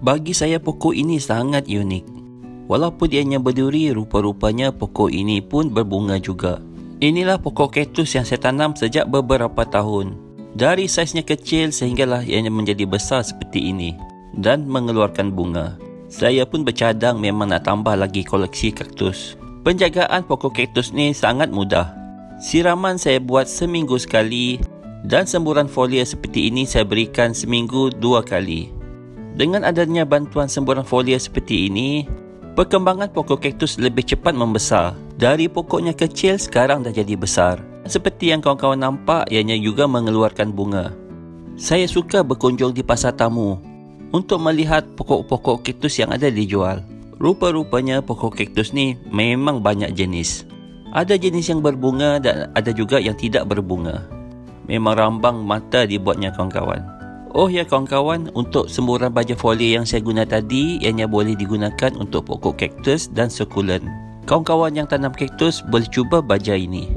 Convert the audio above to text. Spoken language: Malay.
Bagi saya pokok ini sangat unik. Walaupun ianya berduri, rupa-rupanya pokok ini pun berbunga juga. Inilah pokok kaktus yang saya tanam sejak beberapa tahun. Dari saiznya kecil sehinggalah ianya menjadi besar seperti ini dan mengeluarkan bunga. Saya pun bercadang memang nak tambah lagi koleksi kaktus. Penjagaan pokok kaktus ni sangat mudah. Siraman saya buat seminggu sekali dan semburan folia seperti ini saya berikan seminggu 2 kali. Dengan adanya bantuan semburan folia seperti ini, perkembangan pokok kaktus lebih cepat membesar. Dari pokoknya kecil sekarang dah jadi besar. Seperti yang kawan-kawan nampak, ianya juga mengeluarkan bunga. Saya suka berkunjung di pasar tamu untuk melihat pokok-pokok kaktus yang ada dijual. Rupa-rupanya pokok kaktus ni memang banyak jenis. Ada jenis yang berbunga dan ada juga yang tidak berbunga. Memang rambang mata dibuatnya kawan-kawan. Oh ya kawan-kawan, untuk semburan baja folia yang saya guna tadi, ianya boleh digunakan untuk pokok kaktus dan sukulen. Kawan-kawan yang tanam kaktus boleh cuba baja ini.